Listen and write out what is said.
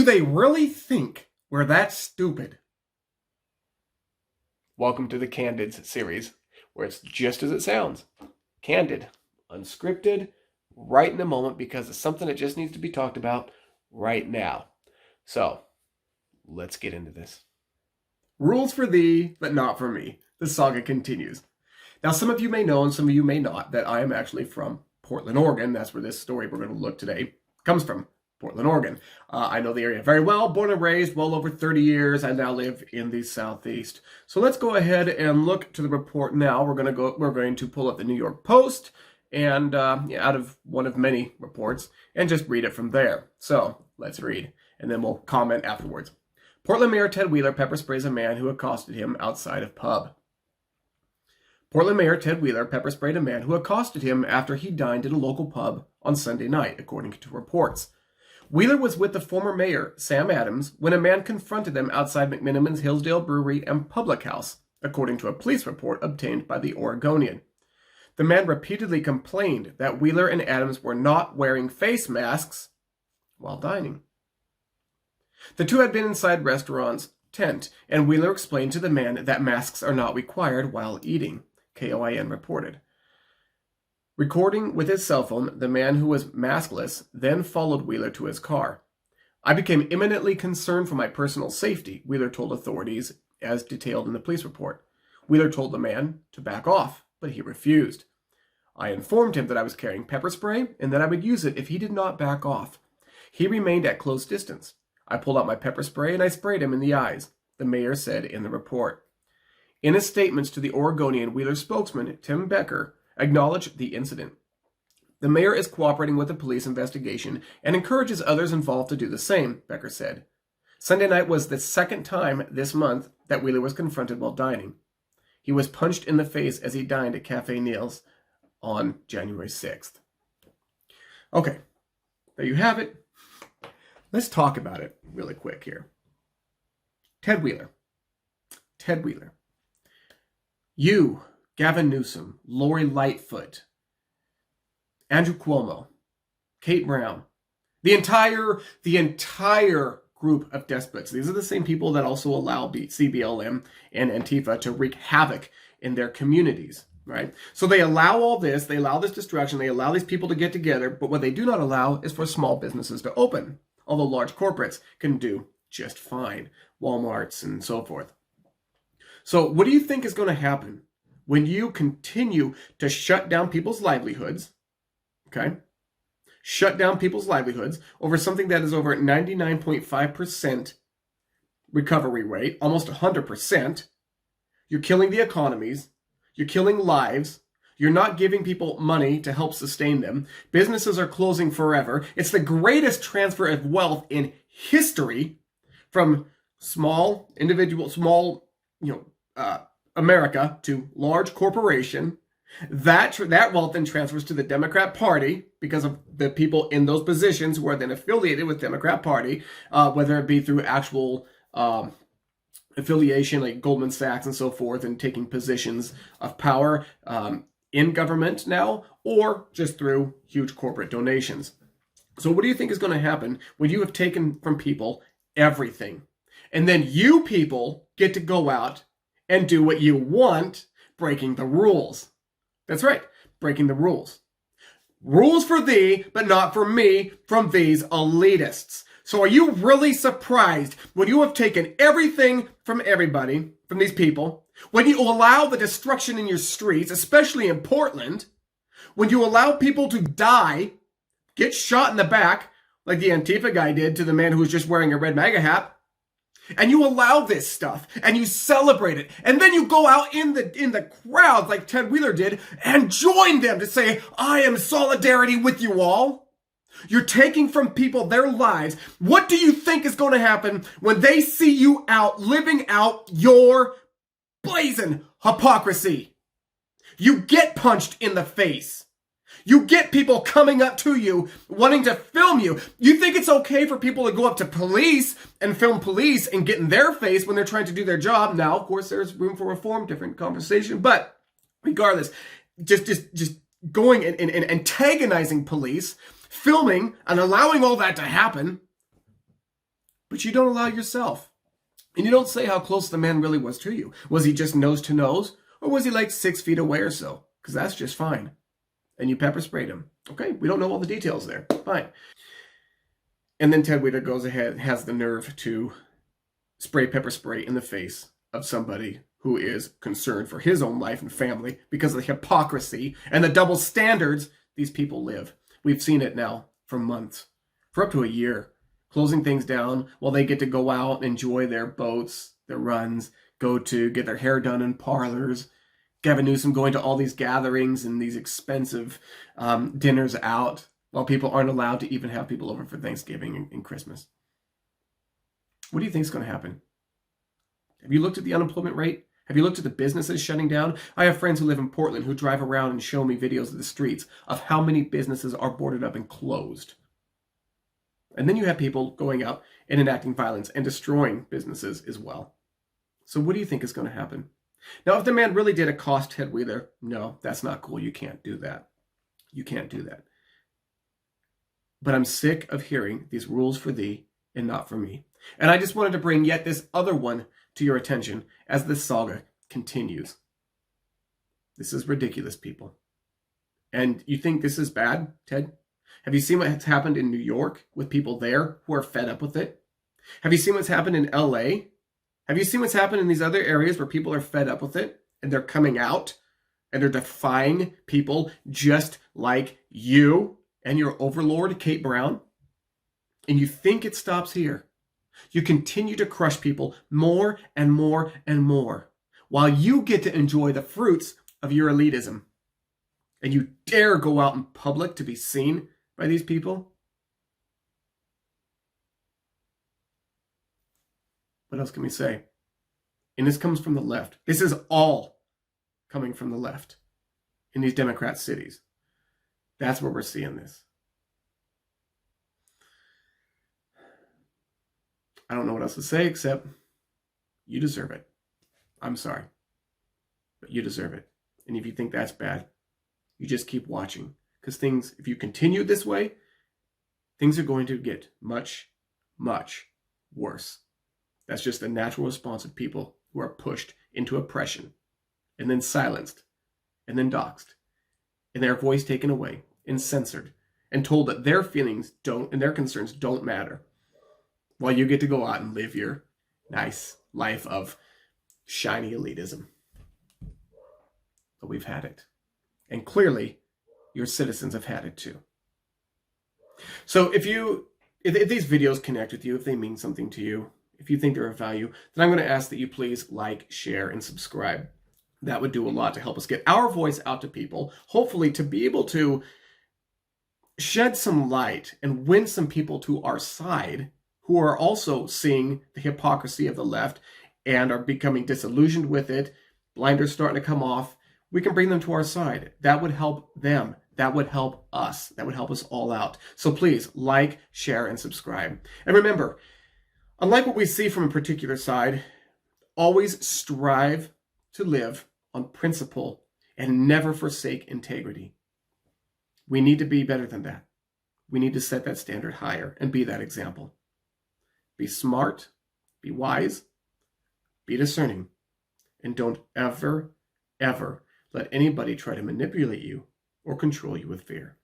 they really think we're that stupid? Welcome to the Candids series, where it's just as it sounds. Candid, unscripted, right in the moment, because it's something that just needs to be talked about right now. So, let's get into this. Rules for thee, but not for me. The saga continues. Now, some of you may know, and some of you may not, that I am actually from Portland, Oregon. That's where this story we're going to look today comes from. Portland, Oregon. I know the area very well, born and raised, well over 30 years. I now live in the Southeast. So let's go ahead and look to the report now. We're going to pull up the New York Post and out of one of many reports and just read it from there. So let's read, and then we'll comment afterwards. Portland Mayor Ted Wheeler pepper sprays a man who accosted him outside of pub. Portland Mayor Ted Wheeler pepper sprayed a man who accosted him after he dined at a local pub on Sunday night, according to reports. Wheeler was with the former mayor, Sam Adams, when a man confronted them outside McMenamin's Hillsdale Brewery and Public House, according to a police report obtained by the Oregonian. The man repeatedly complained that Wheeler and Adams were not wearing face masks while dining. The two had been inside restaurant's tent, and Wheeler explained to the man that masks are not required while eating, KOIN reported. Recording with his cell phone, the man who was maskless then followed Wheeler to his car. I became imminently concerned for my personal safety, Wheeler told authorities, as detailed in the police report. Wheeler told the man to back off, but he refused. I informed him that I was carrying pepper spray and that I would use it if he did not back off. He remained at close distance. I pulled out my pepper spray and I sprayed him in the eyes, the mayor said in the report. In his statements to the Oregonian, Wheeler's spokesman, Tim Becker, acknowledged the incident. The mayor is cooperating with the police investigation and encourages others involved to do the same, Becker said. Sunday night was the second time this month that Wheeler was confronted while dining. He was punched in the face as he dined at Cafe Neil's on January 6th. Okay, there you have it. Let's talk about it really quick here. Ted Wheeler. You, Gavin Newsom, Lori Lightfoot, Andrew Cuomo, Kate Brown, the entire group of despots. These are the same people that also allow CBLM and Antifa to wreak havoc in their communities, right? So they allow all this, they allow this destruction, they allow these people to get together, but what they do not allow is for small businesses to open, although large corporates can do just fine, Walmarts and so forth. So what do you think is going to happen when you continue to shut down people's livelihoods, okay? Shut down people's livelihoods over something that is over 99.5% recovery rate, almost 100%. You're killing the economies. You're killing lives. You're not giving people money to help sustain them. Businesses are closing forever. It's the greatest transfer of wealth in history from small America to large corporation. That wealth then transfers to the Democrat Party because of the people in those positions who are then affiliated with Democrat Party, whether it be through actual affiliation like Goldman Sachs and so forth, and taking positions of power in government now, or just through huge corporate donations. So what do you think is going to happen when you have taken from people everything? And then you people get to go out and do what you want, breaking the rules. That's right, breaking the rules. Rules for thee, but not for me, from these elitists. So are you really surprised when you have taken everything from everybody, from these people, when you allow the destruction in your streets, especially in Portland, when you allow people to die, get shot in the back, like the Antifa guy did to the man who was just wearing a red MAGA hat, and you allow this stuff, and you celebrate it, and then you go out in the crowd like Ted Wheeler did, and join them to say, I am solidarity with you all. You're taking from people their lives. What do you think is going to happen when they see you out living out your blazing hypocrisy? You get punched in the face. You get people coming up to you, wanting to film you. You think it's okay for people to go up to police and film police and get in their face when they're trying to do their job. Now, of course, there's room for reform, different conversation. But regardless, just going and antagonizing police, filming and allowing all that to happen. but you don't allow yourself. And you don't say how close the man really was to you. Was he just nose to nose? Or was he like 6 feet away or so? Because that's just fine. And you pepper sprayed him. Okay, we don't know all the details there. Fine. And then Ted Weeder goes ahead and has the nerve to pepper spray in the face of somebody who is concerned for his own life and family because of the hypocrisy and the double standards these people live. We've seen it now for months, for up to a year, closing things down while they get to go out and enjoy their boats, their runs, go to get their hair done in parlors. Gavin Newsom going to all these gatherings and these expensive dinners out while people aren't allowed to even have people over for Thanksgiving and Christmas. What do you think is going to happen? Have you looked at the unemployment rate? Have you looked at the businesses shutting down? I have friends who live in Portland who drive around and show me videos of the streets of how many businesses are boarded up and closed. And then you have people going out and enacting violence and destroying businesses as well. So what do you think is going to happen? Now, if the man really did accost Ted Weeder, no, that's not cool. You can't do that. You can't do that. But I'm sick of hearing these rules for thee and not for me. And I just wanted to bring yet this other one to your attention as this saga continues. This is ridiculous, people. And you think this is bad, Ted? Have you seen what's happened in New York with people there who are fed up with it? Have you seen what's happened in LA? Have you seen what's happened in these other areas where people are fed up with it and they're coming out and they're defying people just like you and your overlord, Kate Brown? And you think it stops here. You continue to crush people more and more and more while you get to enjoy the fruits of your elitism. And you dare go out in public to be seen by these people? What else can we say? And this comes from the left. This is all coming from the left in these Democrat cities. That's where we're seeing this. I don't know what else to say except you deserve it. I'm sorry, but you deserve it. And if you think that's bad, you just keep watching. Because things, if you continue this way, things are going to get much, much worse. That's just the natural response of people who are pushed into oppression and then silenced and then doxxed and their voice taken away and censored and told that their feelings don't and their concerns don't matter while you get to go out and live your nice life of shiny elitism. But we've had it. And clearly, your citizens have had it too. So if these videos connect with you, if they mean something to you, if you think they're of value, then I'm going to ask that you please like, share, and subscribe. That would do a lot to help us get our voice out to people, hopefully to be able to shed some light and win some people to our side who are also seeing the hypocrisy of the left and are becoming disillusioned with it, blinders starting to come off. We can bring them to our side. That would help them. That would help us. That would help us all out. So please like, share, and subscribe. And remember, unlike what we see from a particular side, always strive to live on principle and never forsake integrity. We need to be better than that. We need to set that standard higher and be that example. Be smart, be wise, be discerning, and don't ever, ever let anybody try to manipulate you or control you with fear.